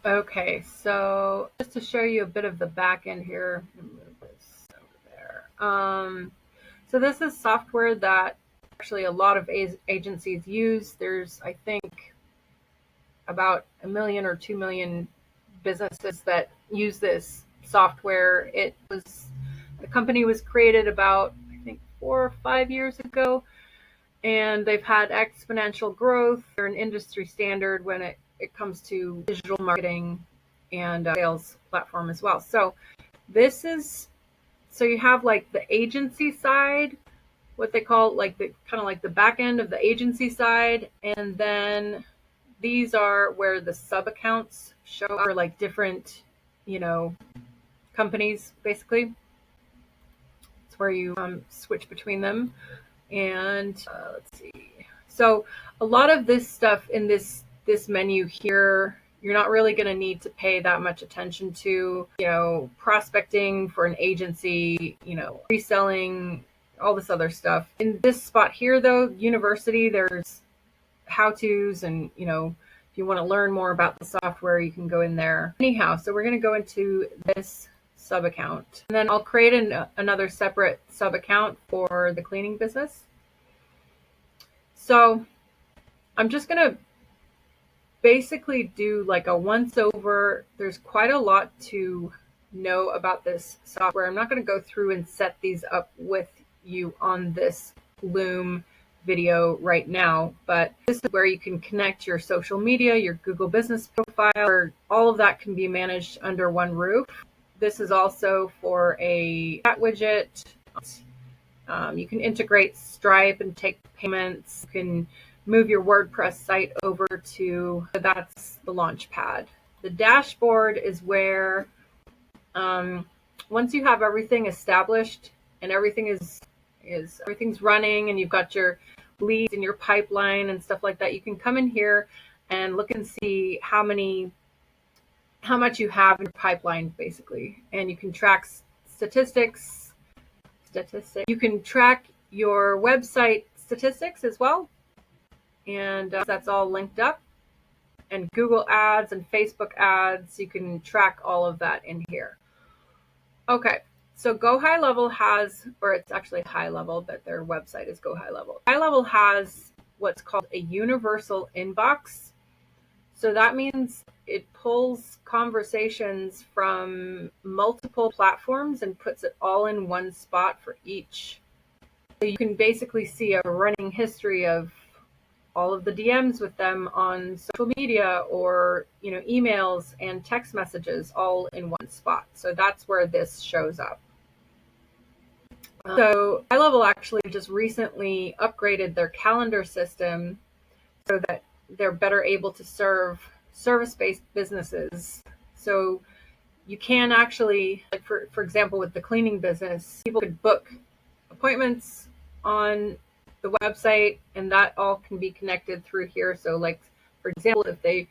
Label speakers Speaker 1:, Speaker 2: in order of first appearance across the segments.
Speaker 1: Okay, so just to show you a bit of the back end here, I'm gonna move this over there. So this is software that actually a lot of agencies use. There's, I think, about 1 million or 2 million businesses that use this software. The company was created about, I think, 4 or 5 years ago, and they've had exponential growth. They're an industry standard when it comes to digital marketing and sales platform as well. So this is, so you have like the agency side, what they call like the kind of like the back end of the agency side, and then these are where the sub accounts show up for like different, you know, companies basically. It's where you switch between them. And let's see. So a lot of this stuff in this menu here, you're not really going to need to pay that much attention to, prospecting for an agency, reselling, all this other stuff. In this spot here, though, university, there's how-tos, and, if you want to learn more about the software, you can go in there. Anyhow, so we're going to go into this sub account, and then I'll create another separate sub account for the cleaning business. So I'm just going to basically do like a once over. There's quite a lot to know about this software. I'm not going to go through and set these up with you on this Loom video right now, but this is where you can connect your social media, your Google business profile, or all of that can be managed under one roof. This is also for a chat widget. You can integrate Stripe and take payments. You can move your WordPress site over to, that's the launch pad. The dashboard is where, once you have everything established and everything's running and you've got your leads and your pipeline and stuff like that, you can come in here and look and see how much you have in your pipeline, basically. And you can track statistics. You can track your website statistics as well. And that's all linked up. And Google ads and Facebook ads, you can track all of that in here. Okay, so GoHighLevel has, or it's actually HighLevel, but their website is GoHighLevel. HighLevel has what's called a universal inbox. So that means it pulls conversations from multiple platforms and puts it all in one spot for each. So you can basically see a running history of all of the DMs with them on social media, or emails and text messages all in one spot. So that's where this shows up. So HighLevel actually just recently upgraded their calendar system so that they're better able to serve service-based businesses. So you can actually, like for example, with the cleaning business, people could book appointments on the website, and that all can be connected through here. So like, for example, if they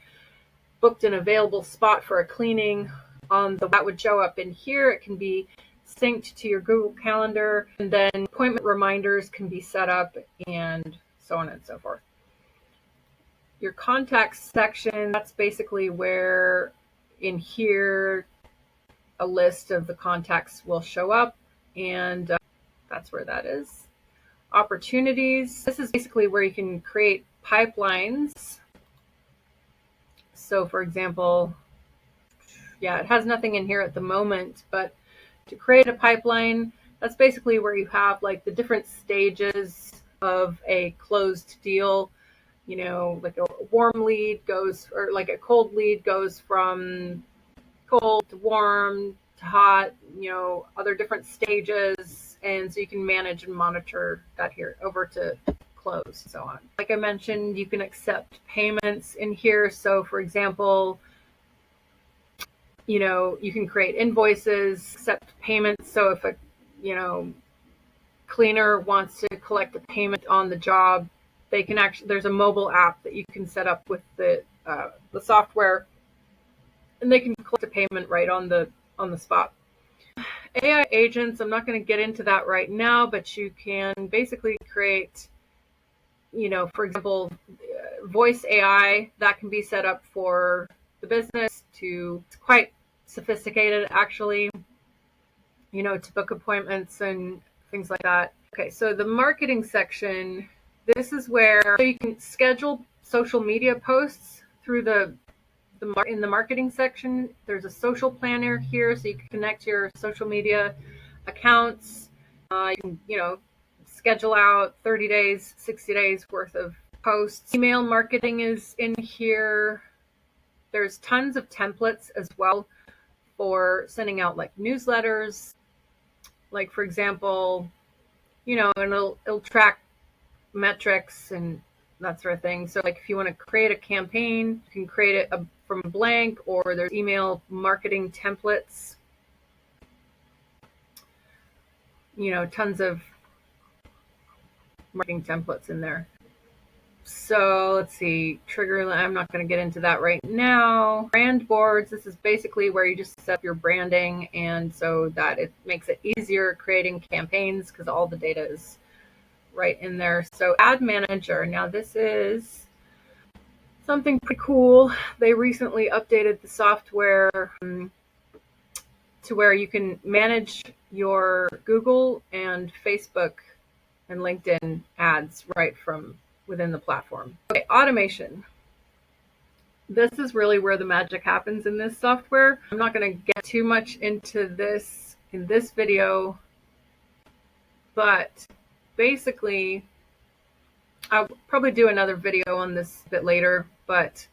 Speaker 1: booked an available spot for a cleaning that would show up in here. It can be synced to your Google Calendar, and then appointment reminders can be set up, and so on and so forth. Your contacts section, that's basically where in here a list of the contacts will show up, and that's where that is. Opportunities, this is basically where you can create pipelines. So for example, it has nothing in here at the moment, but to create a pipeline, that's basically where you have like the different stages of a closed deal. Like a warm lead goes, or like a cold lead goes from cold to warm to hot, other different stages. And so you can manage and monitor that here over to close and so on. Like I mentioned, you can accept payments in here. So for example, you can create invoices, accept payments. So if a, cleaner wants to collect a payment on the job, they can actually, there's a mobile app that you can set up with the software, and they can collect a payment right on the spot. AI agents, I'm not going to get into that right now, but you can basically create, for example, voice AI that can be set up for the business it's quite sophisticated actually, to book appointments and things like that. Okay, so the marketing section, this is where you can schedule social media posts through in the marketing section. There's a social planner here, so you can connect your social media accounts. You can, schedule out 30 days, 60 days worth of posts. Email marketing is in here. There's tons of templates as well for sending out like newsletters. Like for example, and it'll track metrics and that sort of thing. So like if you want to create a campaign, you can create it from blank, or there's email marketing templates. Tons of marketing templates in there. So let's see, trigger, I'm not going to get into that right now. Brand boards, this is basically where you just set up your branding, and so that it makes it easier creating campaigns because all the data is right in there. So ad manager, now this is something pretty cool. They recently updated the software to where you can manage your Google and Facebook and LinkedIn ads right from within the platform. Okay, automation. This is really where the magic happens in this software. I'm not going to get too much into this in this video, but basically, I'll probably do another video on this a bit later, but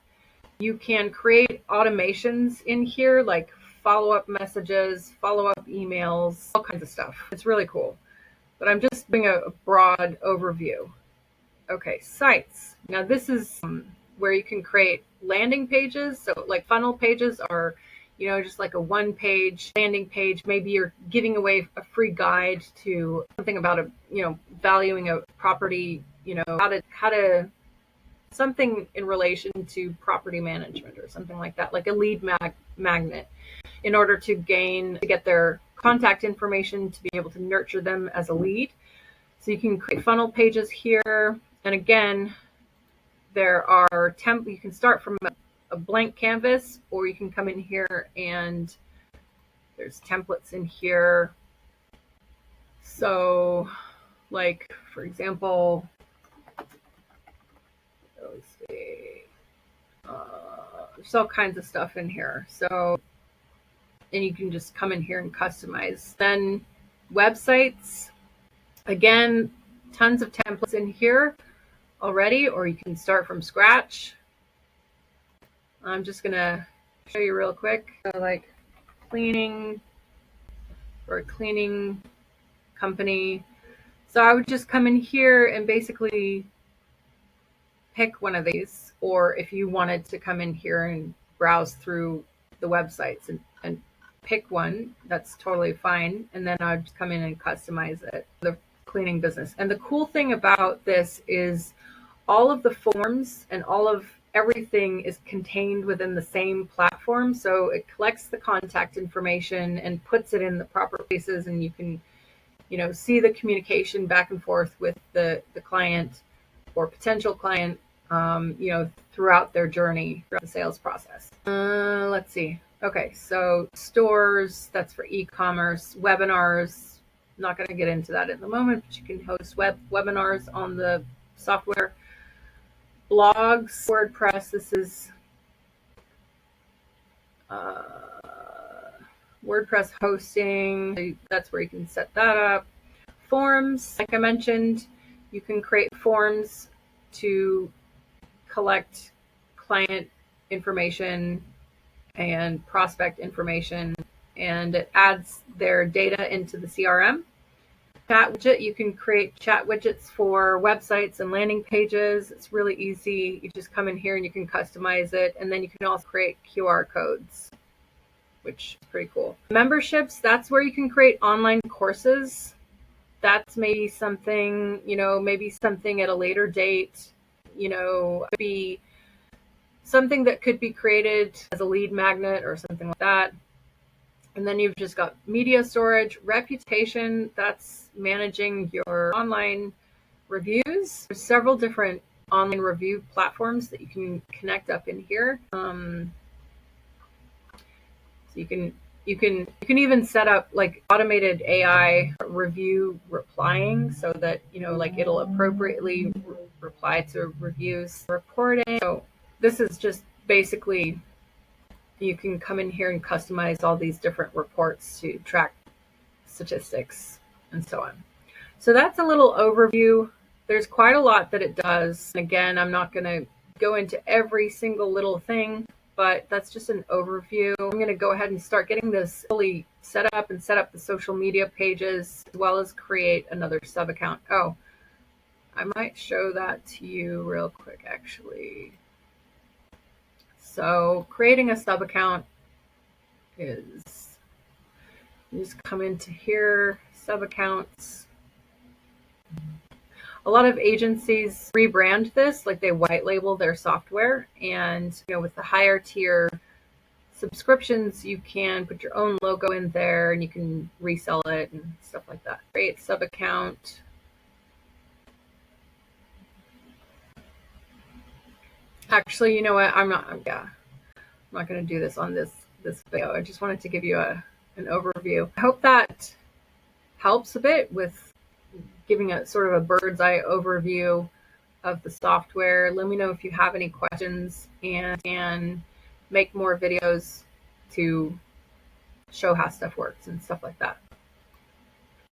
Speaker 1: you can create automations in here, like follow-up messages, follow-up emails, all kinds of stuff. It's really cool. But I'm just doing a broad overview. Okay, sites. Now this is where you can create landing pages. So like funnel pages are, just like a one-page landing page. Maybe you're giving away a free guide to something about valuing a property, how to something in relation to property management or something like that, like a lead magnet, in order to get their contact information to be able to nurture them as a lead. So you can create funnel pages here. And again, there are you can start from a blank canvas, or you can come in here and there's templates in here. So like, for example, let's see, there's all kinds of stuff in here. So, and you can just come in here and customize. Then websites, again, tons of templates in here already, or you can start from scratch. I'm just gonna show you real quick. So like cleaning, or a cleaning company. So I would just come in here and basically pick one of these, or if you wanted to come in here and browse through the websites and pick one, that's totally fine. And then I'd just come in and customize it for the cleaning business. And the cool thing about this is all of the forms and all of everything is contained within the same platform. So it collects the contact information and puts it in the proper places, and you can, see the communication back and forth with the client or potential client, throughout their journey, throughout the sales process. Let's see. Okay, so stores, that's for e-commerce. Webinars, I'm not going to get into that at the moment, but you can host webinars on the software. Blogs, WordPress, this is WordPress hosting, that's where you can set that up. Forms, like I mentioned, you can create forms to collect client information and prospect information, and it adds their data into the CRM. Chat widget, you can create chat widgets for websites and landing pages. It's really easy. You just come in here and you can customize it, and then you can also create QR codes, which is pretty cool. Memberships, that's where you can create online courses. That's maybe something, maybe something at a later date, be something that could be created as a lead magnet or something like that. And then you've just got media storage. Reputation, that's managing your online reviews. There's several different online review platforms that you can connect up in here. You can even set up like automated AI review replying so that like it'll appropriately reply to reviews reporting. So this is just basically you can come in here and customize all these different reports to track statistics and so on. So that's a little overview. There's quite a lot that it does. Again, I'm not going to go into every single little thing, but that's just an overview. I'm going to go ahead and start getting this fully set up and set up the social media pages as well as create another sub account. Oh, I might show that to you real quick actually. So creating a sub account is, you just come into here, sub accounts. A lot of agencies rebrand this, like they white label their software, and with the higher tier subscriptions, you can put your own logo in there and you can resell it and stuff like that. Create sub account. Actually, you know what? I'm not going to do this on this video. I just wanted to give you an overview. I hope that helps a bit with giving a sort of a bird's eye overview of the software. Let me know if you have any questions, and make more videos to show how stuff works and stuff like that.